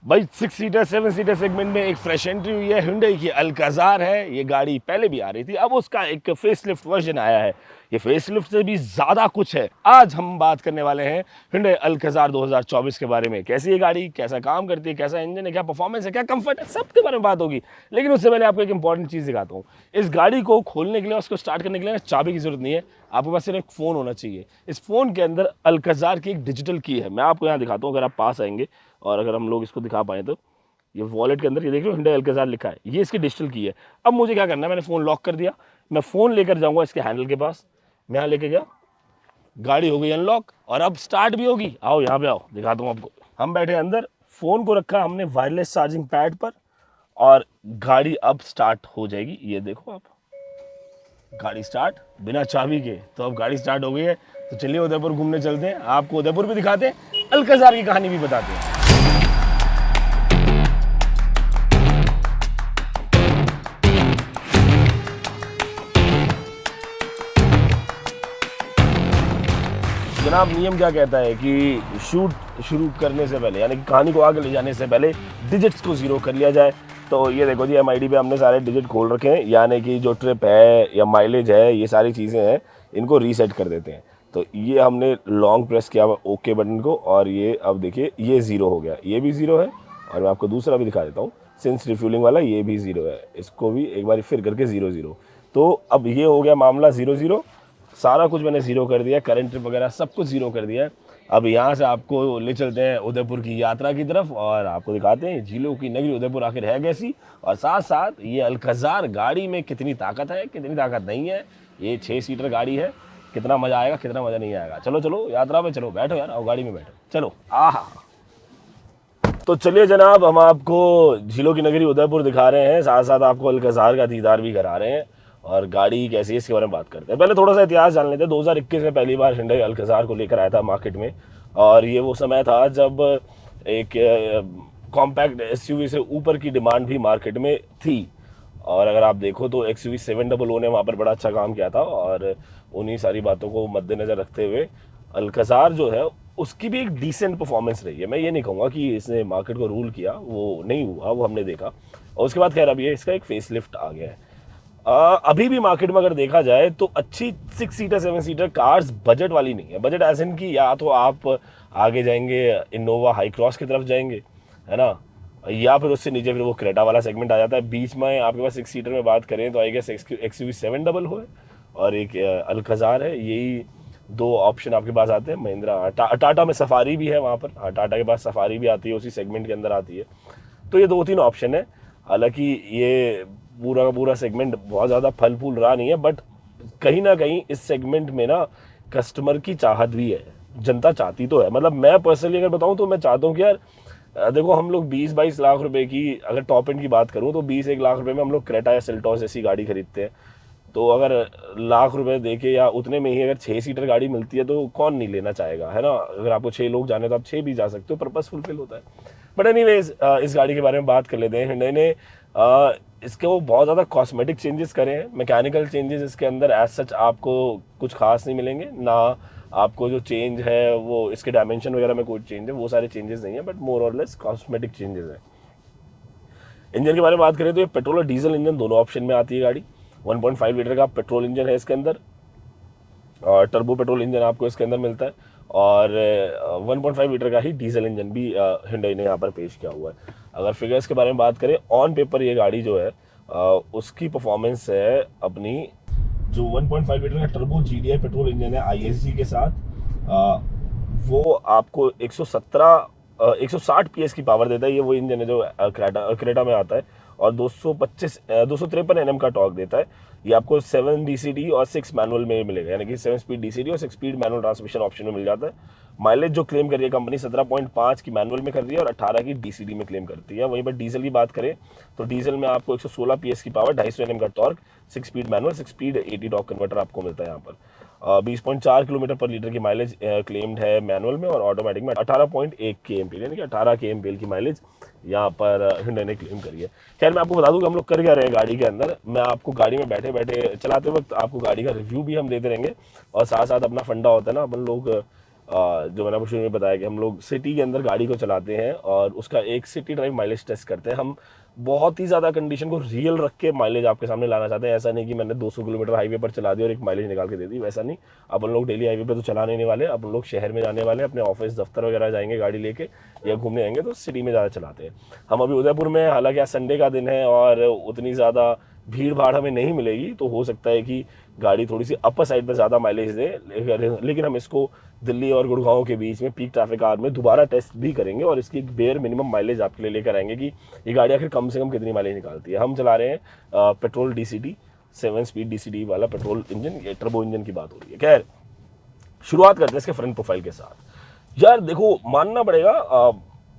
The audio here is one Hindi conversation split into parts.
भाई 6 सीटर 7 सीटर सेगमेंट में एक फ्रेश एंट्री हुई है। Hyundai की अल्काज़ार है। ये गाड़ी पहले भी आ रही थी, अब उसका एक फेसलिफ्ट वर्जन आया है। ये फेसलिफ्ट से भी ज़्यादा कुछ है। आज हम बात करने वाले हैं Hyundai अल्काज़ार 2024 के बारे में। कैसी है गाड़ी, कैसा काम करती है, कैसा इंजन है, क्या परफॉर्मेंस है, क्या कंफर्ट है, सबके बारे में बात होगी। लेकिन उससे पहले आपको एक इंपॉर्टेंट चीज़ दिखाता हूँ। इस गाड़ी को खोलने के लिए, उसको स्टार्ट करने के लिए चाबी की जरूरत नहीं है। आपके पास सिर्फ एक फ़ोन होना चाहिए। इस फ़ोन के अंदर अल्काज़ार की एक डिजिटल की है। मैं आपको यहाँ दिखाता हूँ, अगर आप पास आएंगे और अगर हम लोग इसको दिखा पाएँ तो ये वॉलेट के अंदर ये देख लो Hyundai अल्काज़ार लिखा है। ये इसकी डिजिटल की है। अब मुझे क्या करना है, मैंने फ़ोन लॉक कर दिया। मैं फ़ोन लेकर जाऊँगा इसके हैंडल के पास। मैं यहाँ लेके गया, गाड़ी हो गई अनलॉक और अब स्टार्ट भी होगी। आओ यहाँ पे आओ, दिखाता हूँ आपको। हम बैठे अंदर, फ़ोन को रखा हमने वायरलेस चार्जिंग पैड पर और गाड़ी अब स्टार्ट हो जाएगी। ये देखो आप, गाड़ी स्टार्ट बिना चाबी के। तो अब गाड़ी स्टार्ट हो गई है, तो चलिए उदयपुर घूमने चलते हैं। आपको उदयपुर भी दिखाते हैं, अल्काज़ार की कहानी भी बताते हैं। जनाब नियम क्या कहता है कि शूट शुरू करने से पहले, यानी कि कहानी को आगे ले जाने से पहले डिजिट्स को ज़ीरो कर लिया जाए। तो ये देखो जी, MID पे हमने सारे डिजिट खोल रखे हैं, यानी कि जो ट्रिप है या माइलेज है, ये सारी चीज़ें हैं, इनको रीसेट कर देते हैं। तो ये हमने लॉन्ग प्रेस किया ओके बटन को और ये अब देखिए ये ज़ीरो हो गया, ये भी ज़ीरो है। और मैं आपको दूसरा भी दिखा देता हूँ, सिंस रिफ्यूलिंग वाला, ये भी ज़ीरो है। इसको भी एक बार फिर करके ज़ीरो ज़ीरो। तो अब ये हो गया मामला ज़ीरो ज़ीरो। सारा कुछ मैंने ज़ीरो कर दिया, करंट ट्रिप वगैरह सब कुछ ज़ीरो कर दिया है। अब यहाँ से आपको ले चलते हैं उदयपुर की यात्रा की तरफ और आपको दिखाते हैं झीलों की नगरी उदयपुर आखिर है कैसी, और साथ साथ ये अल्काज़ार गाड़ी में कितनी ताकत है, कितनी ताकत नहीं है। ये 6 सीटर गाड़ी है, कितना मज़ा आएगा, कितना मज़ा नहीं आएगा। चलो चलो यात्रा में चलो, बैठो यार, और गाड़ी में बैठो, चलो। आहा, तो चलिए जनाब, हम आपको झीलों की नगरी उदयपुर दिखा रहे हैं, साथ साथ आपको अल्काज़ार का दीदार भी करा रहे हैं और गाड़ी कैसी है इसके बारे में बात करते हैं। पहले थोड़ा सा इतिहास जान लेते हैं। 2021 में पहली बार Hyundai अल्काज़ार को लेकर आया था मार्केट में, और ये वो समय था जब एक कॉम्पैक्ट SUV से ऊपर की डिमांड भी मार्केट में थी। और अगर आप देखो तो XUV 700 ने वहाँ पर बड़ा अच्छा काम किया था, और उन्हीं सारी बातों को मद्देनज़र रखते हुए अल्काज़ार जो है उसकी भी एक डिसेंट परफॉर्मेंस रही है। मैं ये नहीं कहूँगा कि इसने मार्केट को रूल किया, वो नहीं हुआ, वो हमने देखा। और उसके बाद खैर अब ये इसका एक फेसलिफ्ट आ गया है। अभी भी मार्केट में अगर देखा जाए तो अच्छी 6 सीटर 7 सीटर कार्स बजट वाली नहीं है। बजट एज इन की, या तो आप आगे जाएंगे इनोवा हाई क्रॉस की तरफ जाएंगे, है ना, या फिर उससे नीचे फिर वो क्रेटा वाला सेगमेंट आ जाता है। बीच में आपके पास 6 सीटर में बात करें तो आई गेस XUV 700 हो और एक अल्काज़ार है। यही दो ऑप्शन आपके पास आते हैं। महिंद्रा टाटा में सफारी भी है वहाँ पर, टाटा के पास सफारी भी आती है, उसी सेगमेंट के अंदर आती है। तो ये 2-3 ऑप्शन है। हालांकि ये पूरा का पूरा सेगमेंट बहुत ज़्यादा फल फूल रहा नहीं है, बट कहीं ना कहीं इस सेगमेंट में ना कस्टमर की चाहत भी है, जनता चाहती तो है। मतलब मैं पर्सनली अगर बताऊं तो मैं चाहता हूं कि यार देखो, हम लोग 20-22 लाख रुपए की, अगर टॉप एंड की बात करूं तो 20-1 लाख रुपए में हम लोग क्रेटा या सेल्टॉस जैसी गाड़ी खरीदते हैं। तो अगर लाख रुपए देके या उतने में ही अगर 6 सीटर गाड़ी मिलती है तो कौन नहीं लेना चाहेगा, है ना। अगर आपको 6 लोग जाने तो आप 6 भी जा सकते हो, पर्पस फुलफिल होता है। बट एनीवेज, इस गाड़ी के बारे में बात कर लेते हैं। Hyundai ने इसके वो बहुत ज़्यादा कॉस्मेटिक चेंजेस करे हैं, मैकेनिकल चेंजेस इसके अंदर एज सच आपको कुछ खास नहीं मिलेंगे ना। आपको जो चेंज है वो इसके डायमेंशन वगैरह में कोई चेंज है, वो सारे चेंजेस नहीं है, बट मोर और लेस कॉस्मेटिक चेंजेस है। इंजन के बारे में बात करें तो ये पेट्रोल और डीजल इंजन दोनों ऑप्शन में आती है गाड़ी। 1.5 लीटर का पेट्रोल इंजन है इसके अंदर, और टर्बो पेट्रोल इंजन आपको इसके अंदर मिलता है, और 1.5 लीटर का ही डीजल इंजन भी Hyundai ने यहाँ पर पेश किया हुआ है। अगर फिगर्स के बारे में बात करें, ऑन पेपर ये गाड़ी जो है उसकी परफॉर्मेंस है अपनी, जो 1.5 लीटर का टर्बो GDI पेट्रोल इंजन है ISG के साथ, वो आपको 160 PS की पावर देता है। ये वो इंजन है जो क्रेटा में आता है, और 253 NM का टॉर्क देता है। ये आपको 7 DCT और 6 मैनुअल में मिलेगा, यानी कि 7 स्पीड DCT और 6 स्पीड मैनुअल ट्रांसमिशन ऑप्शन में मिल जाता है। माइलेज जो क्लेम कर रही है कंपनी 17.5 की मैनुअल में कर रही है और 18 की DCT में क्लेम करती है। वहीं पर डीजल की बात करें तो डीजल में आपको 116 PS की पावर, 250 NM का torque, 6 speed manual, 6 speed 80 torque converter आपको मिलता है यहाँ पर। 20.4 किलोमीटर पर लीटर की माइलेज क्लेम्ड है मैनुअल में, और ऑटोमेटिक में 18.1 kmpl, यानी कि 18 kmpl की माइलेज यहाँ पर Hyundai ने क्लेम करी है। खैर मैं आपको बता दूं कि हम लोग कर क्या रहे हैं गाड़ी के अंदर। मैं आपको गाड़ी में बैठे बैठे चलाते वक्त आपको गाड़ी का रिव्यू भी हम देते रहेंगे, और साथ साथ अपना फंडा होता है ना, अपन लोग जो मैंने आपको शुरू में बताया कि हम लोग सिटी के अंदर गाड़ी को चलाते हैं और उसका एक सिटी ड्राइव माइलेज टेस्ट करते हैं। हम बहुत ही ज़्यादा कंडीशन को रियल रख के माइलेज आपके सामने लाना चाहते हैं। ऐसा नहीं कि मैंने 200 किलोमीटर हाईवे पर चला दिया और एक माइलेज निकाल के दे दी, वैसा नहीं। अपन लोग डेली हाईवे पे तो चलाने नहीं वाले, अपन लोग शहर में जाने वाले, अपने ऑफिस दफ्तर वगैरह जाएंगे गाड़ी लेके या घूमने आएंगे तो सिटी में ज़्यादा चलाते हैं। हम अभी उदयपुर में, हालांकि आज संडे का दिन है और उतनी ज़्यादा भीड़ भाड़ हमें नहीं मिलेगी, तो हो सकता है कि गाड़ी थोड़ी सी अपर साइड पर ज़्यादा माइलेज दे, लेकिन हम इसको दिल्ली और गुड़गांव के बीच में पीक ट्रैफिक आवर में दोबारा टेस्ट भी करेंगे और इसकी एक बेयर मिनिमम माइलेज आपके लिए लेकर आएंगे कि ये गाड़ी आखिर कम से कम कितनी माइलेज निकालती है। हम चला रहे हैं पेट्रोल DCT 7 स्पीड DCT वाला पेट्रोल इंजन, ये टर्बो इंजन की बात हो रही है। खैर, शुरुआत करते हैं इसके फ्रंट प्रोफाइल के साथ। यार देखो, मानना पड़ेगा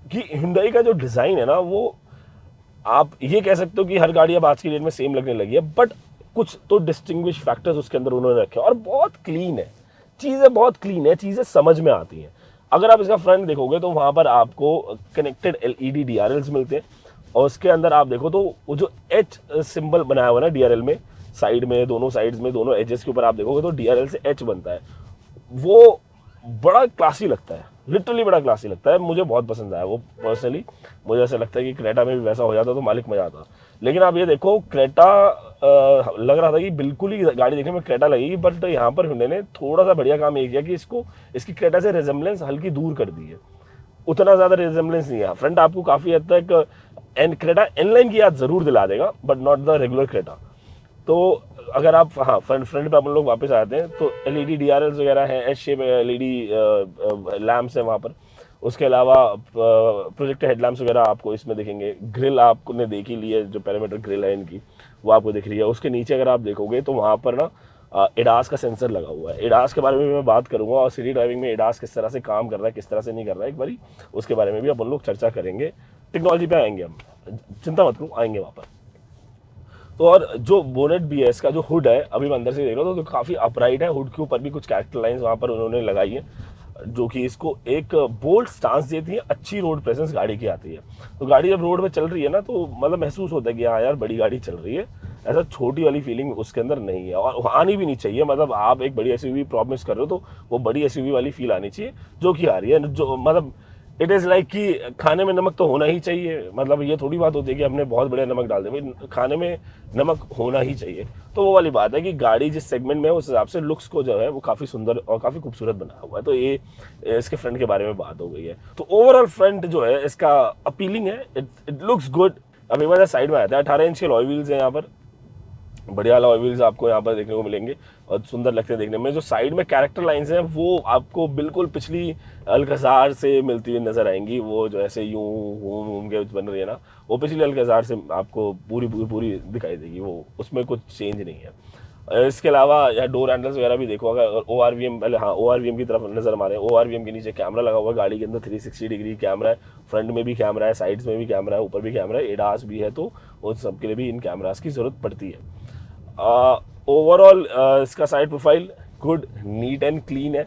कि Hyundai का जो डिज़ाइन है ना, वो आप ये कह सकते हो कि हर गाड़ी अब आज की डेट में सेम लगने लगी है, बट कुछ तो डिस्टिंग्विश फैक्टर्स उसके अंदर उन्होंने रखे और बहुत क्लीन है, चीज़ें बहुत क्लीन है, चीज़ें समझ में आती हैं। अगर आप इसका फ्रंट देखोगे तो वहाँ पर आपको कनेक्टेड LED DRLs मिलते हैं और उसके अंदर आप देखो तो वो जो H सिंबल बनाया हुआ है ना DRL में, साइड में, दोनों साइड्स में, दोनों एजेस के ऊपर आप देखोगे तो DRL से H बनता है। वो बड़ा क्लासी लगता है, लिटरली बड़ा क्लासी लगता है, मुझे बहुत पसंद आया वो पर्सनली। मुझे ऐसा लगता है कि क्रेटा में भी वैसा हो जाता तो मालिक मजा आता। लेकिन आप ये देखो, क्रेटा लग रहा था कि बिल्कुल ही गाड़ी देखने में क्रेटा लगेगी, बट यहाँ पर Hyundai ने थोड़ा सा बढ़िया काम ये किया कि इसकी क्रेटा से रिजेम्बलेंस हल्की दूर कर दी है। उतना ज़्यादा रिजेम्बलेंस नहीं है। फ्रंट आपको काफ़ी हद तक क्रेटा इनलाइन की याद ज़रूर दिला देगा, but not the regular Creta. तो अगर आप फ्रंट पे अपन लोग वापस आते हैं तो LED DRLs वगैरह हैं, एच शेप LED लैम्प्स हैं वहाँ पर। उसके अलावा प्रोजेक्टर हेडलैम्प्स वगैरह आपको इसमें दिखेंगे। ग्रिल आपने देख ही ली है, जो पैरामीटर ग्रिल है इनकी वो आपको दिख रही है। उसके नीचे अगर आप देखोगे तो वहाँ पर ना ADAS का सेंसर लगा हुआ है। ADAS के बारे में मैं बात करूँगा और सिटी ड्राइविंग में ADAS किस तरह से काम कर रहा है, किस तरह से नहीं कर रहा है, एक बारी उसके बारे में भी अपन लोग चर्चा करेंगे। टेक्नोलॉजी पे आएंगे हम, चिंता मत करो, आएंगे वहाँ पर। तो और जो बोनेट भी है, इसका जो हुड है, अभी मैं अंदर से देख रहा हूँ तो काफ़ी अपराइट है। हुड के ऊपर भी कुछ कैरेक्टर लाइंस वहाँ पर उन्होंने लगाई है जो कि इसको एक बोल्ड स्टांस देती है। अच्छी रोड प्रेजेंस गाड़ी की आती है। तो गाड़ी जब रोड पे चल रही है ना तो मतलब महसूस होता है कि हाँ यार बड़ी गाड़ी चल रही है, ऐसा छोटी वाली फीलिंग उसके अंदर नहीं है और आनी भी नहीं चाहिए। मतलब आप एक बड़ी SUV प्रॉमिस कर रहे हो तो वो बड़ी SUV वाली फील आनी चाहिए, जो कि आ रही है। जो मतलब इट इज़ लाइक कि खाने में नमक तो होना ही चाहिए। मतलब ये थोड़ी बात होती है कि हमने बहुत बढ़िया नमक डाल दिया, भाई खाने में नमक होना ही चाहिए। तो वो वाली बात है कि गाड़ी जिस सेगमेंट में है उस हिसाब से लुक्स को जो है वो काफ़ी सुंदर और काफ़ी खूबसूरत बना हुआ है। तो ये इसके फ्रंट के बारे में बात हो गई है। तो ओवरऑल फ्रंट जो है इसका अपीलिंग है, इट लुक्स गुड। अब एक बार साइड में आता है, 18 इंच के अलॉय व्हील्स हैं यहाँ पर, बढ़िया अलॉय व्हील्स आपको यहाँ पर देखने को मिलेंगे और सुंदर लगते हैं देखने में। जो साइड में कैरेक्टर लाइंस हैं वो आपको बिल्कुल पिछली अल्काजार से मिलती हुई नजर आएंगी। वो जो ऐसे यूं घूम के बन रही है ना, वो पिछली अल्काजार से आपको पूरी दिखाई देगी, वो उसमें कुछ चेंज नहीं है। इसके अलावा यहाँ डोर हैंडल्स वगैरह भी देखो, अगर ORVM, पहले ORVM की तरफ नजर मारे, ORVM के नीचे कैमरा लगा हुआ है गाड़ी के अंदर, 360 डिग्री कैमरा है। फ्रंट में भी कैमरा है, साइड्स में भी कैमरा है, ऊपर भी कैमरा है, ADAS भी है, तो उन सब के लिए भी इन कैमरास की ज़रूरत पड़ती है। ओवरऑल इसका side profile good, neat and clean है।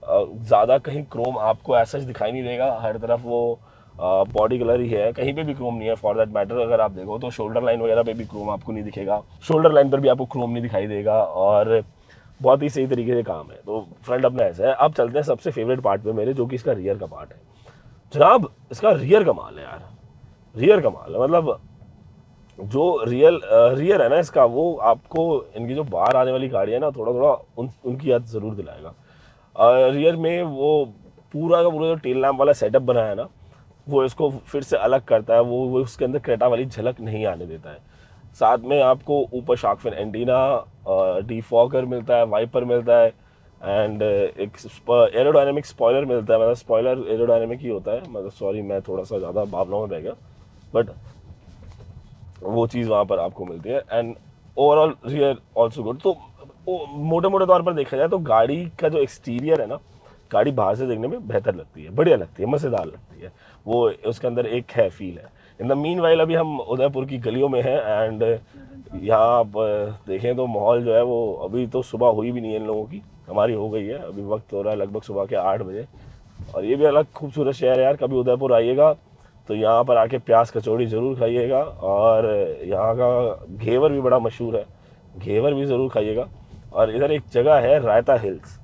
ज़्यादा कहीं क्रोम आपको ऐसा दिखाई नहीं देगा, हर तरफ वो बॉडी कलर ही है, कहीं पे भी क्रोम नहीं है फॉर दैट मैटर। अगर आप देखो तो शोल्डर लाइन वगैरह पे भी क्रोम आपको नहीं दिखेगा, शोल्डर लाइन पर भी आपको क्रोम नहीं दिखाई देगा और बहुत ही सही तरीके से काम है। तो फ्रंट अपना ऐसा है। अब चलते हैं सबसे फेवरेट पार्ट पे मेरे, जो कि इसका रियर का पार्ट है। जनाब इसका रियर कमाल है यार, रियर कमाल है। मतलब जो रियर है ना इसका, वो आपको इनकी जो बाहर आने वाली गाड़ी है ना, थोड़ा उनकी याद ज़रूर दिलाएगा। रियर में वो पूरा का पूरा जो टेल लैम्प वाला सेटअप बनाया है ना, वो इसको फिर से अलग करता है। वो उसके अंदर क्रेटा वाली झलक नहीं आने देता है। साथ में आपको ऊपर शार्क फिन एंटीना, डिफॉगर मिलता है, वाइपर मिलता है एंड एक एरोडायनेमिक स्पॉइलर मिलता है। मतलब स्पॉइलर एरोडायनेमिक ही होता है, मतलब सॉरी मैं थोड़ा सा ज़्यादा भावनाओं में रह गया, बट वो चीज़ वहाँ पर आपको मिलती है। And overall rear also good. तो मोटे मोटे तौर पर देखा जाए तो गाड़ी का जो एक्सटीरियर है ना, गाड़ी बाहर से देखने में बेहतर लगती है, बढ़िया लगती है, मज़ेदार लगती है। वो उसके अंदर एक है फील है। इन द मीन वाइल अभी हम उदयपुर की गलियों में हैं एंड यहाँ आप देखें तो माहौल जो है वो, अभी तो सुबह हुई भी नहीं है इन लोगों की, हमारी हो गई है। अभी वक्त हो रहा है लगभग सुबह के 8 बजे और ये भी अलग खूबसूरत शहर है यार। कभी उदयपुर आइएगा तो यहाँ पर आके प्याज कचौड़ी ज़रूर खाइएगा और यहाँ का घेवर भी बड़ा मशहूर है, घेवर भी ज़रूर खाइएगा। और इधर एक जगह है रायता हिल्स,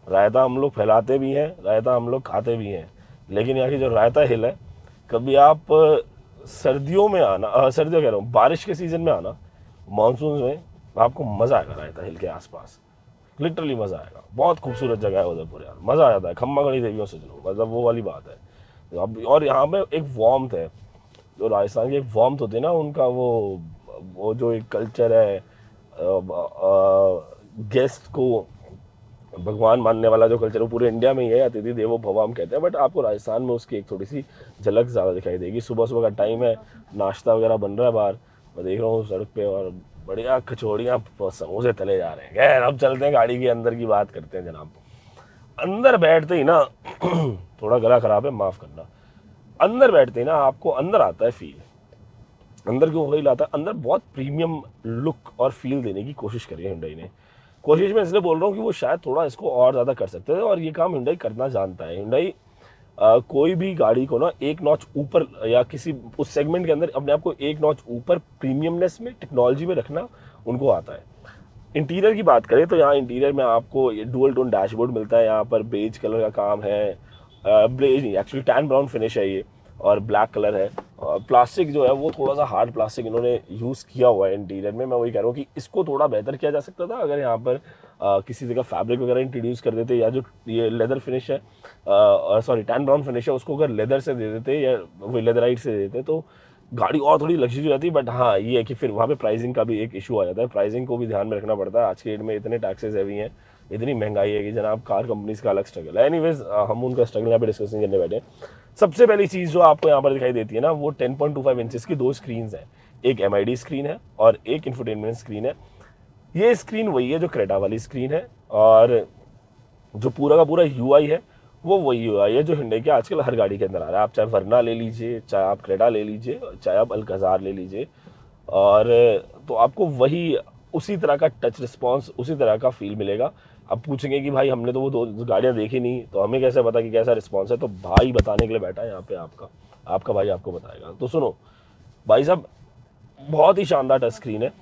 रायता हम लोग फैलाते भी हैं, रायता हम लोग खाते भी हैं, लेकिन यहाँ की जो रायता हिल है, कभी आप सर्दियों में आना, सर्दियों कह रहा हूँ, बारिश के सीज़न में आना, मानसून में, आपको मज़ा आएगा रायता हिल के आसपास, लिटरली मज़ा आएगा। बहुत खूबसूरत जगह है उदयपुर यार, मज़ा आ जाता है। खम्मा गणी देवियों से चलो, मतलब वो वाली बात है। तो अब और यहाँ पे एक वार्मथ है, जो राजस्थान की एक वार्मथ होती है ना उनका, वो जो एक कल्चर है, गेस्ट को भगवान मानने वाला जो कल्चर, वो पूरे इंडिया में ही है, अतिथि देवो भव हम कहते हैं, बट आपको राजस्थान में उसकी एक थोड़ी सी झलक ज़्यादा दिखाई देगी। सुबह सुबह का टाइम है, नाश्ता वगैरह बन रहा है बाहर, मैं देख रहा हूँ सड़क पे, और बढ़िया कचौड़ियाँ समोसे तले जा रहे हैं। खैर अब चलते हैं गाड़ी के अंदर की बात करते हैं जनाब। अंदर बैठते ही ना थोड़ा गला खराब है, माफ़ करना। अंदर बैठते ही ना आपको अंदर आता है फील, अंदर क्यों फील आता है, अंदर बहुत प्रीमियम लुक और फील देने की कोशिश करी है Hyundai ने। कोशिश में इसलिए बोल रहा हूँ कि वो शायद थोड़ा इसको और ज़्यादा कर सकते थे, और ये काम Hyundai करना जानता है। Hyundai कोई भी गाड़ी को ना एक नॉच ऊपर, या किसी उस सेगमेंट के अंदर अपने आप को एक नॉच ऊपर प्रीमियमनेस में, टेक्नोलॉजी में रखना उनको आता है। इंटीरियर की बात करें तो यहाँ इंटीरियर में आपको डुअल टोन डैशबोर्ड मिलता है, यहाँ पर बेज कलर का काम है, ब्लेज नहीं एक्चुअली टैन ब्राउन फिनिश है ये, और ब्लैक कलर है। और प्लास्टिक जो है वो थोड़ा सा हार्ड प्लास्टिक इन्होंने यूज़ किया हुआ है इंटीरियर में। मैं वही कह रहा हूँ कि इसको थोड़ा बेहतर किया जा सकता था अगर यहाँ पर किसी जगह फैब्रिक वगैरह इंट्रोड्यूस कर देते, या जो ये लेदर फिनिश है, सॉरी टैन ब्राउन फिनिश है, उसको अगर लेदर से दे देते या वही लेदराइट से दे देते तो गाड़ी और थोड़ी लग्जरी रहती। बट हाँ ये है कि फिर वहाँ पे प्राइसिंग का भी एक इशू आ जाता है, प्राइसिंग को भी ध्यान में रखना पड़ता है। आज के डेट में इतने टैक्सेस हैवी हैं, इतनी महंगाई है कि जनाब कार कंपनीज का अलग स्ट्रगल है। एनीवेज हम उनका स्ट्रगल यहाँ पे डिस्कसिंग करने बैठे हैं। सबसे पहली चीज़ जो आपको यहाँ पर दिखाई देती है ना, वो 10.25 इंचेस की दो स्क्रीन है, एक MID स्क्रीन है और एक इंफोटेनमेंट स्क्रीन है। ये स्क्रीन वही है जो क्रेटा वाली स्क्रीन है, और जो पूरा का पूरा UI है वो वही UI है जो Hyundai के आजकल हर गाड़ी के अंदर आ रहा है। आप चाहे वरना ले लीजिए, चाहे आप क्रेटा ले लीजिए, चाहे आप अल्काज़ार ले लीजिए, और तो आपको वही उसी तरह का टच रिस्पॉन्स, उसी तरह का फील मिलेगा। अब पूछेंगे कि भाई हमने तो वो दो गाड़ियाँ देखी नहीं, तो हमें कैसे पता कि कैसा रिस्पॉन्स है? तो भाई बताने के लिए बैठा है यहाँ पे आपका आपका भाई आपको बताएगा। तो सुनो भाई साहब, बहुत ही शानदार टच स्क्रीन है,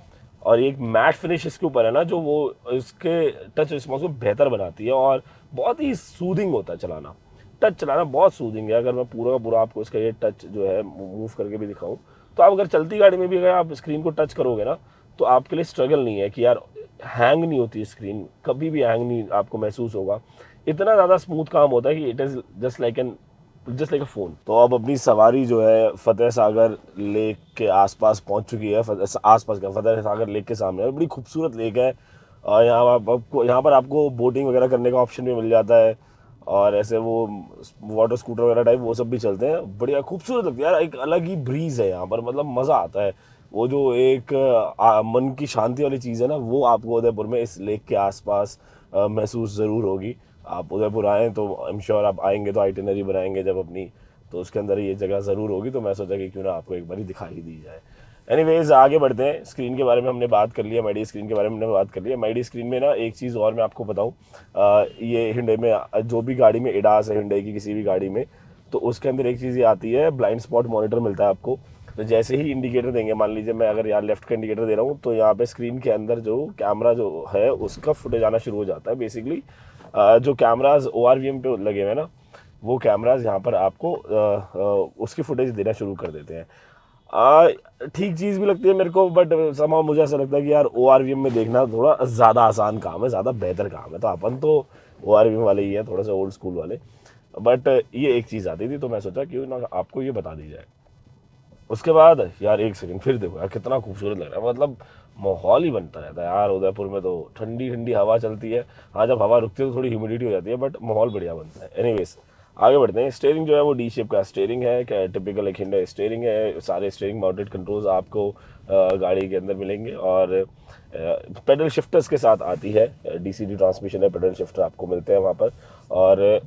और एक मैट फिनिश इसके ऊपर है ना, जो वो इसके टच रिस्पॉन्स को बेहतर बनाती है, और बहुत ही सूदिंग होता है चलाना। टच चलाना बहुत सूदिंग है। अगर मैं पूरा का पूरा आपको इसका ये टच जो है मूव करके भी दिखाऊं, तो आप अगर चलती गाड़ी में भी अगर आप स्क्रीन को टच करोगे ना, तो आपके लिए स्ट्रगल नहीं है कि यार हैंग नहीं होती स्क्रीन, कभी भी हैंग नहीं आपको महसूस होगा। इतना ज़्यादा स्मूथ काम होता है कि it is just like a phone. तो अब अपनी सवारी जो है फतेह सागर लेक के आसपास पहुंच चुकी है। आसपास का फतेह सागर लेक के सामने बड़ी खूबसूरत लेक है, और यहाँ पर आपको बोटिंग वगैरह करने का ऑप्शन भी मिल जाता है, और ऐसे वो वाटर स्कूटर वगैरह टाइप वो सब भी चलते हैं। बढ़िया खूबसूरत लगती है यार, एक अलग ही ब्रीज है यहाँ पर, मतलब मज़ा आता है। वो जो एक मन की शांति वाली चीज़ है ना, वो आपको उदयपुर में इस लेक के आसपास महसूस ज़रूर होगी। आप उदयपुर आएँ तो आई एम श्योर आप आएंगे तो आइटिनरी बनाएंगे जब अपनी, तो उसके अंदर ये जगह ज़रूर होगी। तो मैं सोचा कि क्यों ना आपको एक बार दिखाई दी जाए। एनीवेज आगे बढ़ते हैं। स्क्रीन के बारे में हमने बात कर लिया, MID स्क्रीन के बारे में हमने बात कर लिया। MID स्क्रीन में ना एक चीज़ और मैं आपको बताऊं, ये Hyundai में जो भी गाड़ी में एडास है, Hyundai की किसी भी गाड़ी में, तो उसके अंदर एक चीज़ ये आती है, ब्लाइंड स्पॉट मॉनिटर मिलता है आपको। तो जैसे ही इंडिकेटर देंगे, मान लीजिए मैं अगर यहाँ लेफ्ट का इंडिकेटर दे रहा हूँ, तो यहाँ पे स्क्रीन के अंदर जो कैमरा जो है उसका फुटेज आना शुरू हो जाता है। बेसिकली जो कैमराज ORVM पे लगे हुए हैं ना, वो कैमराज यहाँ पर आपको उसकी फुटेज देना शुरू कर देते हैं। ठीक चीज़ भी लगती है मेरे को, बट समा मुझे ऐसा लगता है कि यार ORVM में देखना थोड़ा ज़्यादा आसान काम है, ज़्यादा बेहतर काम है। तो अपन तो ORVM वाले ही है, थोड़ा सा ओल्ड स्कूल वाले, बट ये एक चीज़ आती थी तो मैं सोचा क्यों ना आपको ये बता दी जाए। उसके बाद यार एक सेकंड फिर देखो यार कितना खूबसूरत लग रहा है, मतलब माहौल ही बनता रहता है यार उदयपुर में। तो ठंडी ठंडी हवा चलती है, हाँ जब हवा रुकती है तो थोड़ी ह्यूमिडिटी हो जाती है, बट माहौल बढ़िया बनता है। एनीवेज आगे बढ़ते हैं। स्टीयरिंग जो है वो डी शेप का स्टीयरिंग है, क्या टिपिकल एक Hyundai स्टीयरिंग है। सारे स्टीयरिंग माउंटेड कंट्रोल्स आपको गाड़ी के अंदर मिलेंगे, और पेडल शिफ्टर्स के साथ आती है। DCD ट्रांसमिशन है, पेडल शिफ्टर आपको मिलते हैं वहाँ पर, और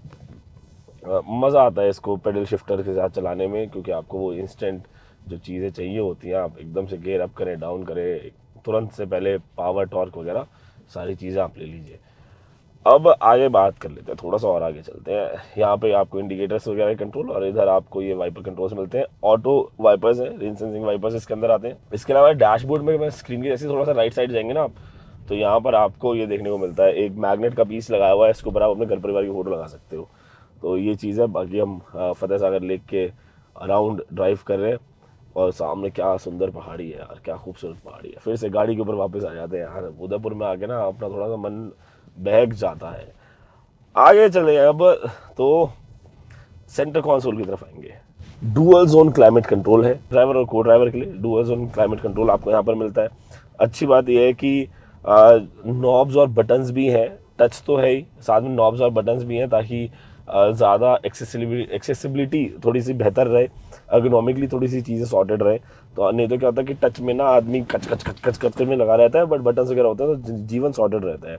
मज़ा आता है इसको पेडल शिफ्टर के साथ चलाने में, क्योंकि आपको वो इंस्टेंट जो चीज़ें चाहिए होती हैं, आप एकदम से गियर अप करें डाउन करें, तुरंत से पहले पावर टॉर्क वगैरह सारी चीज़ें आप ले लीजिए। अब आगे बात कर लेते हैं, थोड़ा सा और आगे चलते हैं। यहाँ पे आपको इंडिकेटर्स वगैरह कंट्रोल, और इधर आपको ये वाइपर कंट्रोल्स मिलते हैं। ऑटो वाइपर्स हैं, रेन सेंसिंग वाइपर्स इसके अंदर आते हैं। इसके अलावा डैशबोर्ड में मैं स्क्रीन के जैसे थोड़ा सा राइट साइड जाएंगे ना आप, तो यहाँ पर आपको ये देखने को मिलता है, एक मैग्नेट का पीस लगाया हुआ है, इसके ऊपर आप अपने घर परिवार की फ़ोटो लगा सकते हो। तो ये चीज़ है। बाकी हम फतेह सागर लेक के अराउंड ड्राइव कर रहे हैं और सामने क्या सुंदर पहाड़ी है यार, क्या खूबसूरत पहाड़ी है। फिर से गाड़ी के ऊपर वापस आ जाते हैं यार। उदयपुर में आके ना अपना थोड़ा सा मन बहक जाता है। आगे चले अब तो सेंटर कंसोल की तरफ आएंगे। डुअल जोन क्लाइमेट कंट्रोल है ड्राइवर और को ड्राइवर के लिए। डुअल जोन क्लाइमेट कंट्रोल आपको यहाँ पर मिलता है। अच्छी बात यह है कि नॉब्स और बटन्स भी हैं, टच तो है ही, साथ में नॉब्स और बटन्स भी हैं ताकि ज़्यादा एक्सेसिबिलिटी थोड़ी सी बेहतर रहे, एर्गोनॉमिकली थोड़ी सी चीज़ें सॉर्टेड रहे। तो नहीं तो क्या होता है कि टच में ना आदमी कच कच कच कच कच में लगा रहता है, बट बटन्स वगैरह होते हैं तो जीवन सॉर्टेड रहता है।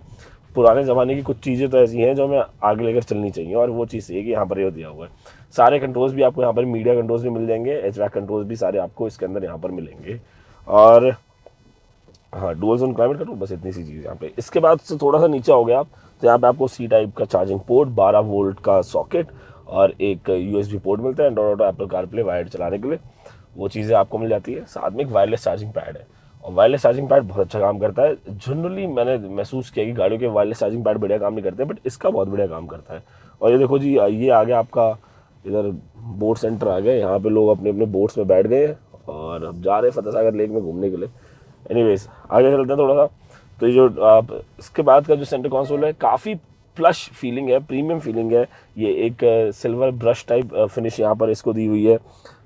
पुराने ज़माने की कुछ चीज़ें तो ऐसी हैं जो हमें आगे लेकर चलनी चाहिए, और वो चीज़ ये कि यहाँ पर ये दिया हुआ है। सारे कंट्रोल्स भी आपको यहाँ पर मीडिया कंट्रोल्स भी मिल जाएंगे, एचवैक कंट्रोल्स भी सारे आपको इसके अंदर यहाँ पर मिलेंगे। और हाँ, डुअल जोन क्लाइमेट कंट्रोल, बस इतनी सी चीज़ यहाँ पे। इसके बाद से थोड़ा सा नीचे हो गया आप, तो यहाँ पे आपको सी टाइप का चार्जिंग पोर्ट, 12 वोल्ट का सॉकेट और एक यूएसबी पोर्ट मिलता है Android auto Apple CarPlay wired चलाने के लिए। वो चीज़ें आपको मिल जाती है। साथ में एक वायरलेस चार्जिंग पैड है, और वायरलेस चार्जिंग पैड बहुत अच्छा काम करता है। जनरली मैंने महसूस किया कि गाड़ियों के वायरलेस चार्जिंग पैड बढ़िया काम नहीं करते, बट इसका बहुत बढ़िया काम करता है। और ये देखो जी, ये आ गया आपका इधर बोट सेंटर आ गया। यहाँ पे लोग अपने अपने बोट्स में बैठ गए और अब जा रहे हैं फतेह सागर लेक में घूमने के लिए। एनीवेज आगे चलते हैं थोड़ा सा। तो ये जो आप इसके बाद का जो सेंटर कंसोल है, काफ़ी प्लश फीलिंग है, प्रीमियम फीलिंग है। ये एक सिल्वर ब्रश टाइप फिनिश यहाँ पर इसको दी हुई है।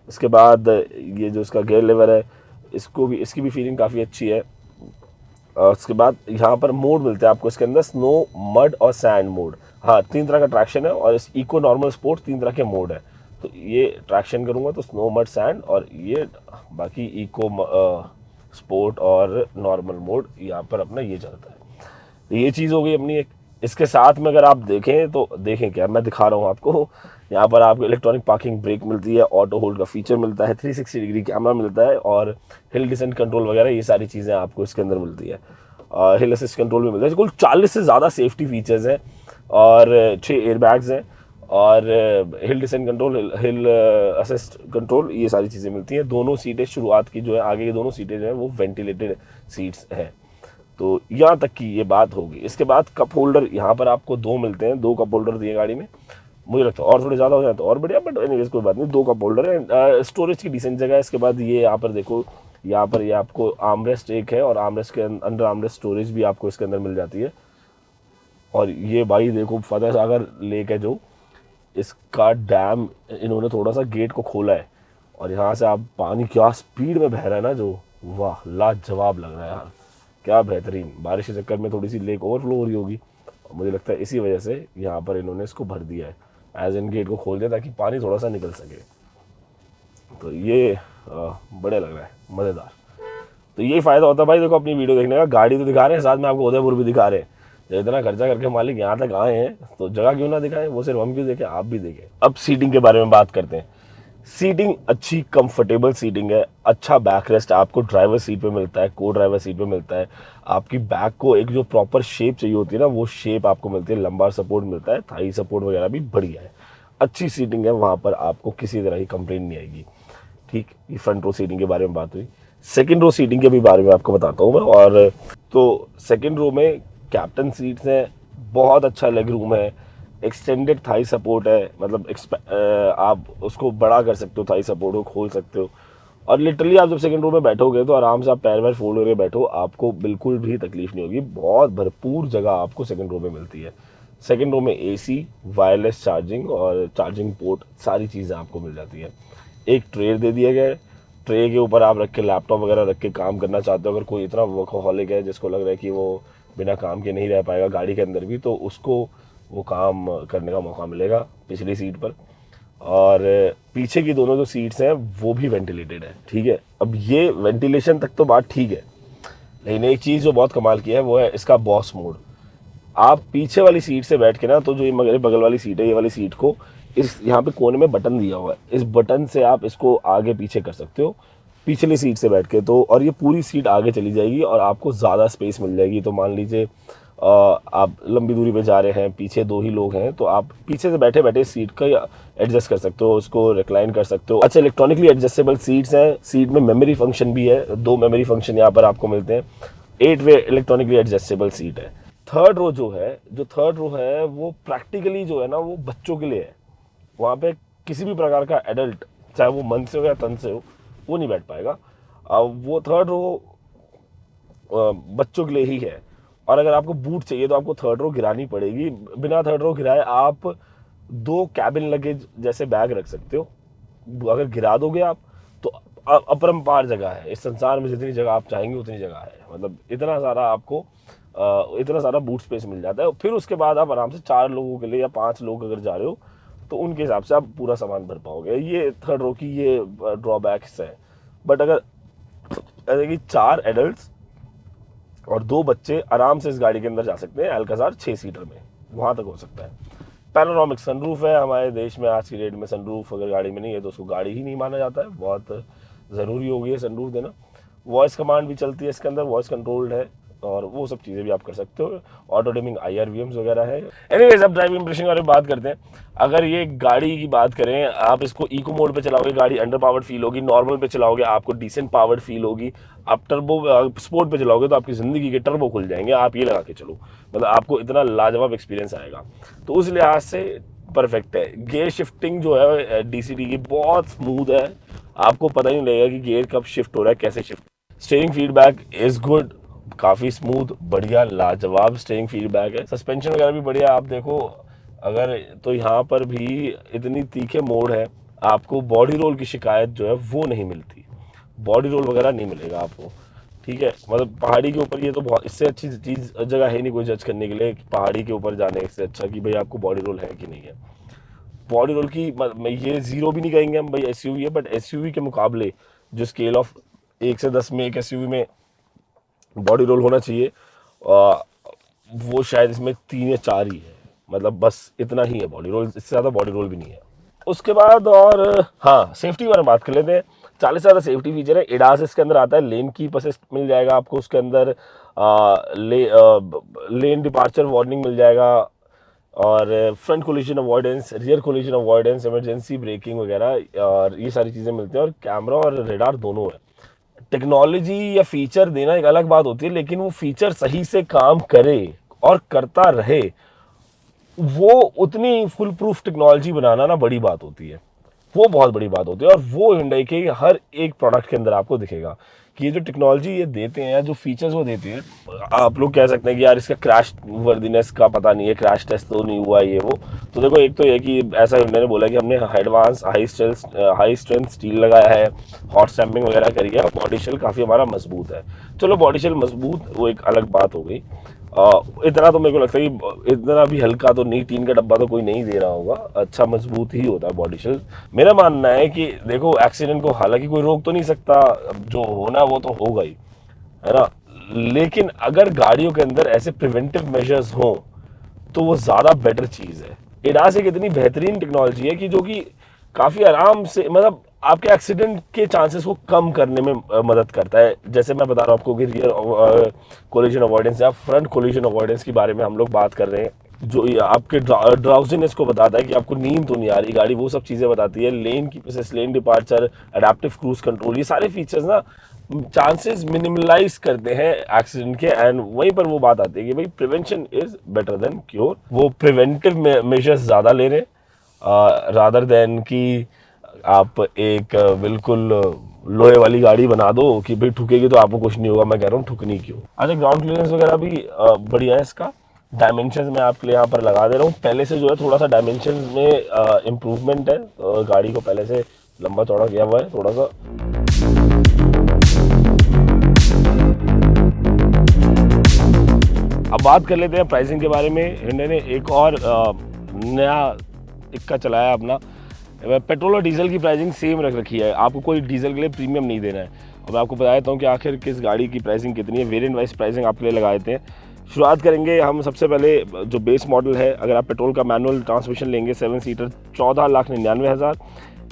इसके बाद ये जो इसका गियर लेवर है, इसकी भी फीलिंग काफ़ी अच्छी है। और उसके बाद यहाँ पर मोड मिलते हैं आपको इसके अंदर, स्नो, मड और सैंड मोड। हाँ, 3 तरह का ट्रैक्शन है, और इस इको, नॉर्मल, स्पोर्ट 3 तरह के मोड है। तो ये ट्रैक्शन करूँगा तो स्नो, मड, सैंड, और ये बाकी इको, स्पोर्ट और नॉर्मल मोड यहाँ पर अपना ये चलता है। तो ये चीज़ हो गई अपनी एक। इसके साथ में अगर आप देखें तो देखें क्या, मैं दिखा रहा हूँ आपको। यहाँ पर आपको इलेक्ट्रॉनिक पार्किंग ब्रेक मिलती है, ऑटो होल्ड का फीचर मिलता है, 360 डिग्री कैमरा मिलता है, और हिल डिसेंट कंट्रोल वगैरह ये सारी चीज़ें आपको इसके अंदर मिलती है। हिल असिस्ट कंट्रोल भी मिलता है। कुल 40 से ज़्यादा सेफ्टी फीचर्स हैं, और 6 एयरबैग्स हैं, और हिल डिसेंट कंट्रोल, हिल असिस्ट कंट्रोल, ये सारी चीज़ें मिलती हैं। दोनों सीटें शुरुआत की जो है, आगे की दोनों सीटें जो हैं वो वेंटिलेटेड सीट्स हैं। तो यहाँ तक की ये बात होगी। इसके बाद कप होल्डर यहाँ पर आपको 2 मिलते हैं, 2 कप होल्डर दिए गाड़ी में। मुझे लगता है और थोड़े ज़्यादा हो जाए तो और बढ़िया, बट एनीवेज कोई बात नहीं, 2 कप होल्डर है। स्टोरेज की डिसेंट जगह है। इसके बाद ये यहाँ पर देखो, यहाँ पर ये आपको आर्मरेस्ट एक है, और आर्मरेस्ट के अंदर आर्मरेस्ट स्टोरेज भी आपको इसके अंदर मिल जाती है। और ये भाई देखो, फतेह सागर लेक है जो, इसका डैम इन्होंने थोड़ा सा गेट को खोला है, और यहाँ से आप पानी क्या स्पीड में बह रहा है ना, जो वाह, लाजवाब लग रहा है यार, क्या बेहतरीन। बारिश के चक्कर में थोड़ी सी लेक ओवरफ्लो हो रही होगी, और मुझे लगता है इसी वजह से यहाँ पर इन्होंने इसको भर दिया है, एज इन गेट को खोल दिया ताकि पानी थोड़ा सा निकल सके। तो ये बढ़िया लग रहा है, मज़ेदार। तो यही फ़ायदा होता है भाई, देखो अपनी वीडियो देखने का। गाड़ी तो दिखा रहे हैं, साथ में आपको उदयपुर भी दिखा रहे हैं। जब इतना खर्चा करके मालिक यहाँ तक आए हैं तो जगह क्यों ना दिखाएं, वो सिर्फ हम क्यों देखें, आप भी देखें। अब सीटिंग के बारे में बात करते हैं। सीटिंग अच्छी कंफर्टेबल सीटिंग है। अच्छा बैक रेस्ट आपको ड्राइवर सीट पे मिलता है, को ड्राइवर सीट पे मिलता है। आपकी बैक को एक जो प्रॉपर शेप चाहिए होती है ना, वो शेप आपको मिलती है। लंबार सपोर्ट मिलता है, थाई सपोर्ट वगैरह भी बढ़िया है। अच्छी सीटिंग है, वहाँ पर आपको किसी तरह की कंप्लेंट नहीं आएगी। ठीक, ये फ्रंट रो सीटिंग के बारे में बात हुई। सेकंड रो सीटिंग के भी बारे में आपको बताता हूँ मैं। और तो सेकंड रो में कैप्टन सीट्स हैं, बहुत अच्छा लेग रूम है, एक्सटेंडेड थाई सपोर्ट है, मतलब आप उसको बड़ा कर सकते हो, थाई सपोर्ट को खोल सकते हो। और लिटरली आप जब सेकंड रो में बैठोगे तो आराम से आप पैर वैर फोल्ड करके बैठो, आपको बिल्कुल भी तकलीफ नहीं होगी। बहुत भरपूर जगह आपको सेकंड रो में मिलती है। सेकंड रो में एसी, वायरलेस चार्जिंग और चार्जिंग पोर्ट, सारी चीज़ें आपको मिल जाती हैं। एक ट्रे दे दिया गया है, ट्रे के ऊपर आप रख के लैपटॉप वगैरह रख के काम करना चाहते हो। अगर कोई इतना वर्कहॉलिक है जिसको लग रहा है कि वो बिना काम के नहीं रह पाएगा गाड़ी के अंदर भी, तो उसको वो काम करने का मौका मिलेगा पिछली सीट पर। और पीछे की दोनों जो सीट्स हैं वो भी वेंटिलेटेड है। ठीक है, अब ये वेंटिलेशन तक तो बात ठीक है, लेकिन एक चीज़ जो बहुत कमाल की है वो है इसका बॉस मोड। आप पीछे वाली सीट से बैठ के ना, तो जो ये मेरे बगल वाली सीट है, ये वाली सीट को इस यहाँ पे कोने में बटन दिया हुआ है, इस बटन से आप इसको आगे पीछे कर सकते हो पिछली सीट से बैठ के। तो और ये पूरी सीट आगे चली जाएगी और आपको ज़्यादा स्पेस मिल जाएगी। तो मान लीजिए आप लंबी दूरी पे जा रहे हैं, पीछे 2 ही लोग हैं, तो आप पीछे से बैठे बैठे सीट का एडजस्ट कर सकते हो, उसको रिक्लाइन कर सकते हो। अच्छा, इलेक्ट्रॉनिकली एडजस्टेबल सीट्स हैं। सीट में मेमोरी फंक्शन भी है, 2 मेमोरी फंक्शन यहाँ पर आपको मिलते हैं। 8 वे इलेक्ट्रॉनिकली एडजस्टेबल सीट है। थर्ड रो है वो प्रैक्टिकली जो है ना वो बच्चों के लिए है। वहाँ पे किसी भी प्रकार का एडल्ट, चाहे वो मन से हो या तन से हो, वो नहीं बैठ पाएगा। वो थर्ड रो बच्चों के लिए ही है। और अगर आपको बूट चाहिए तो आपको थर्ड रो गिरानी पड़ेगी। बिना थर्ड रो गिराए आप 2 कैबिन लगेज जैसे बैग रख सकते हो। अगर गिरा दोगे आप तो अपरंपार जगह है। इस संसार में जितनी जगह आप चाहेंगे उतनी जगह है। मतलब इतना सारा आपको इतना सारा बूट स्पेस मिल जाता है। फिर उसके बाद आप आराम से 4 लोगों के लिए या 5 लोग अगर जा रहे हो तो उनके हिसाब से आप पूरा सामान भर पाओगे। ये थर्ड रो की ये ड्रॉबैक्स है। बट अगर ऐसे कि 4 एडल्ट्स और 2 बच्चे आराम से इस गाड़ी के अंदर जा सकते हैं। अल्काजार 6 सीटर में वहाँ तक हो सकता है। पैनोरामिक सनरूफ है। हमारे देश में आज की डेट में सनरूफ अगर गाड़ी में नहीं है तो उसको गाड़ी ही नहीं माना जाता है। बहुत ज़रूरी हो गई है सनरूफ देना। वॉइस कमांड भी चलती है इसके अंदर, वॉइस कंट्रोल्ड है और वो सब चीज़ें भी आप कर सकते हो। ऑटो डिमिंग IRVMs वगैरह है। एनीवेज, अब ड्राइविंग इंप्रेशन के बारे में बात करते हैं। अगर ये गाड़ी की बात करें, आप इसको इको मोड पे चलाओगे गाड़ी अंडर पावर्ड फील होगी, नॉर्मल पे चलाओगे आपको डिसेंट पावर्ड फील होगी, आप टर्बो स्पोर्ट पे चलाओगे तो आपकी ज़िंदगी के टर्बो खुल जाएंगे। आप ये लगा के चलो, मतलब आपको इतना लाजवाब एक्सपीरियंस आएगा। तो उस लिहाज से परफेक्ट है। गियर शिफ्टिंग जो है DCT की बहुत स्मूथ है। आपको पता ही नहीं लगेगा कि गियर कब शिफ्ट हो रहा है, कैसे shift. Steering feedback is good, काफ़ी स्मूथ, बढ़िया, लाजवाब स्टीयरिंग फीडबैक है। सस्पेंशन वगैरह भी बढ़िया। आप देखो अगर तो यहाँ पर भी इतनी तीखे मोड़ है, आपको बॉडी रोल की शिकायत जो है वो नहीं मिलती। बॉडी रोल वगैरह नहीं मिलेगा आपको, ठीक है। मतलब पहाड़ी के ऊपर ये तो बहुत, इससे अच्छी चीज़ जगह है नहीं कोई जज करने के लिए कि पहाड़ी के ऊपर जाने से अच्छा कि भाई आपको बॉडी रोल है कि नहीं है। बॉडी रोल की ये 0 भी नहीं कहेंगे हम भाई, SUV है, बट SUV के मुकाबले जो स्केल ऑफ 1 से 10 में एक SUV में बॉडी रोल होना चाहिए वो शायद इसमें 3 या 4 ही है। मतलब बस इतना ही है बॉडी रोल, इससे ज़्यादा बॉडी रोल भी नहीं है। उसके बाद और हाँ, सेफ्टी के बारे में बात कर लेते हैं। 40 ज़्यादा सेफ्टी फीचर है। एडास इसके अंदर आता है, लेन कीप असिस्ट मिल जाएगा आपको उसके अंदर, लेन डिपार्चर वार्निंग मिल जाएगा और front collision avoidance, rear collision avoidance, emergency breaking वगैरह और ये सारी चीज़ें मिलती हैं। और कैमरा और रेडार दोनों है। टेक्नोलॉजी या फीचर देना एक अलग बात होती है, लेकिन वो फीचर सही से काम करे और करता रहे, वो उतनी फुल प्रूफ टेक्नोलॉजी बनाना ना बड़ी बात होती है। वो बहुत बड़ी बात होती है और वो Hyundai के हर एक प्रोडक्ट के अंदर आपको दिखेगा कि ये जो टेक्नोलॉजी ये देते हैं, जो फीचर्स वो देते हैं, आप लोग कह सकते हैं कि यार इसका क्रैश वर्दीनेस का पता नहीं है, क्रैश टेस्ट तो नहीं हुआ ये वो। तो देखो, एक तो ये कि ऐसा Hyundai ने बोला कि हमने एडवांस हाई स्ट्रेंथ स्टील लगाया है, हॉट स्टैम्पिंग वगैरह करी है और बॉडी शेल काफ़ी हमारा मजबूत है। चलो बॉडी शेल मजबूत वो एक अलग बात हो गई। इतना तो मेरे को लगता है कि इतना भी हल्का तो नहीं, टीन का डब्बा तो कोई नहीं दे रहा होगा, अच्छा मजबूत ही होता है बॉडी शेल। मेरा मानना है कि देखो, एक्सीडेंट को हालांकि कोई रोक तो नहीं सकता, जो होना वो तो होगा ही, है ना। लेकिन अगर गाड़ियों के अंदर ऐसे प्रिवेंटिव मेजर्स हों तो वो ज़्यादा बेटर चीज़ है। एडास एक इतनी बेहतरीन टेक्नोलॉजी है कि जो कि काफ़ी आराम से, मतलब आपके एक्सीडेंट के चांसेस को कम करने में मदद करता है। जैसे मैं बता रहा हूँ आपको कि रियर कोलिजन अवॉइडेंस या फ्रंट कोलिजन अवॉइडेंस के बारे में हम लोग बात कर रहे हैं, जो आपके ड्राउजीनेस को बताता है कि आपको नींद तो नहीं आ रही, गाड़ी वो सब चीज़ें बताती है। लेन की lane departure, adaptive cruise control, ये सारे फीचर्स ना चांसेस मिनिमलाइज करते हैं एक्सीडेंट के। एंड वहीं पर वो बात आती है कि भाई prevention is better than cure. वो प्रिवेंटिव मेजर्स ज़्यादा ले रहे रादर देन कि आप एक बिल्कुल लोहे वाली गाड़ी बना दो कि भाई ठुकेगी तो आपको कुछ नहीं होगा। मैं कह रहा हूँ ठुकनी क्यों। अच्छा, ग्राउंड क्लियरेंस वगैरह भी बढ़िया है इसका। डायमेंशन मैं आपके लिए यहाँ पर लगा दे रहा हूँ। पहले से जो है थोड़ा सा डायमेंशन में इम्प्रूवमेंट है। गाड़ी को पहले से लंबा चौड़ा किया हुआ है थोड़ा सा। अब बात कर लेते हैं प्राइसिंग के बारे में। Hyundai ने एक और नया इक्का चलाया अपना। पेट्रोल और डीजल की प्राइसिंग सेम रख रखी है, आपको कोई डीजल के लिए प्रीमियम नहीं देना है। और मैं आपको बता देता हूँ कि आखिर किस गाड़ी की प्राइसिंग कितनी है। वेरिएंट वाइज प्राइसिंग आपके लिए लगा देते हैं। शुरुआत करेंगे हम सबसे पहले जो बेस मॉडल है। अगर आप पेट्रोल का मैनुअल ट्रांसमिशन लेंगे 7 सीटर 14,99,000,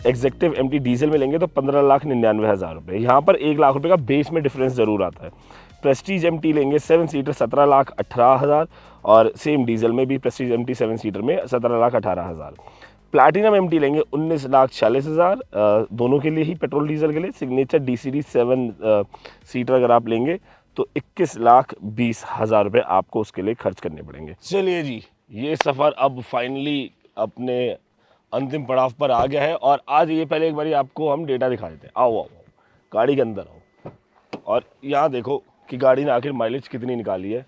एग्जेक्टिव MT डीजल में लेंगे तो 15,99,000 रुपये। यहाँ पर 1 लाख रुपये का बेस में डिफरेंस ज़रूर आता है। प्रेस्टीज MT लेंगे 7 सीटर 17,18,000 और सेम डीजल में भी प्रेस्टीज MT 7 सीटर में 17,18,000। प्लैटिनम MT लेंगे 19,46,000 दोनों के लिए ही, पेट्रोल डीजल के लिए। सिग्नेचर DCT 7 सीटर अगर आप लेंगे तो 21,20,000 रुपये आपको उसके लिए खर्च करने पड़ेंगे। चलिए जी, ये सफ़र अब फाइनली अपने अंतिम पड़ाव पर आ गया है और आज ये पहले एक बारी आपको हम डेटा दिखा देते हैं। आओ आओ आओ, गाड़ी के अंदर आओ और यहाँ देखो कि गाड़ी ने आखिर माइलेज कितनी निकाली है।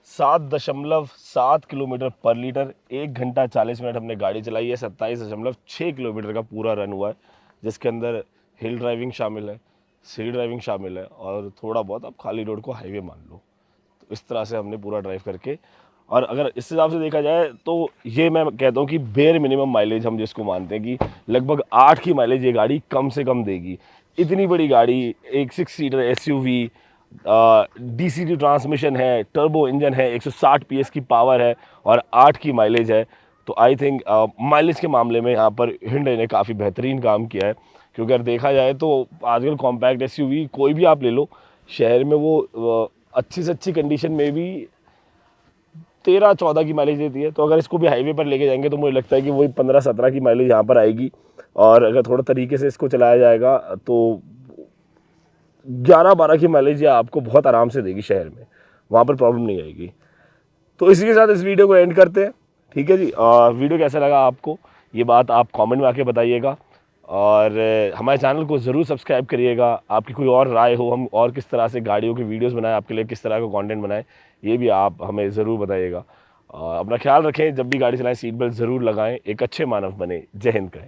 7.7 किलोमीटर पर लीटर, 1 घंटा 40 मिनट हमने गाड़ी चलाई है। 27.6 किलोमीटर का पूरा रन हुआ है, जिसके अंदर हिल ड्राइविंग शामिल है, सिटी ड्राइविंग शामिल है और थोड़ा बहुत आप खाली रोड को हाईवे मान लो। तो इस तरह से हमने पूरा ड्राइव करके, और अगर इस हिसाब से देखा जाए तो ये मैं कहता हूँ कि बेयर मिनिमम माइलेज हम जिसको मानते हैं कि लगभग 8 की माइलेज ये गाड़ी कम से कम देगी। इतनी बड़ी गाड़ी, एक 6 सीटर एसयूवी, डीसीटी ट्रांसमिशन है, टर्बो इंजन है, 160 पीएस की पावर है और 8 की माइलेज है। तो आई थिंक माइलेज के मामले में यहाँ पर हिंडई ने काफ़ी बेहतरीन काम किया है, क्योंकि अगर देखा जाए तो आजकल कॉम्पैक्ट एसयूवी कोई भी आप ले लो, शहर में वो अच्छी से अच्छी कंडीशन में भी 13-14 की माइलेज देती है। तो अगर इसको भी हाईवे पर लेके जाएंगे तो मुझे लगता है कि वही 15-17 की माइलेज यहाँ पर आएगी, और अगर थोड़ा तरीके से इसको चलाया जाएगा तो 11-12 की माइलेज ये आपको बहुत आराम से देगी शहर में, वहाँ पर प्रॉब्लम नहीं आएगी। तो इसी के साथ इस वीडियो को एंड करते हैं, ठीक है जी। वीडियो कैसा लगा आपको, ये बात आप कमेंट में आके बताइएगा, और हमारे चैनल को ज़रूर सब्सक्राइब करिएगा। आपकी कोई और राय हो, हम और किस तरह से गाड़ियों की वीडियोस बनाएं, आपके लिए किस तरह का कंटेंट बनाएं, ये भी आप हमें ज़रूर बताइएगा। अपना ख्याल रखें, जब भी गाड़ी चलाएं सीट बेल्ट ज़रूर लगाएं, एक अच्छे मानव बने। जय हिंद कहें।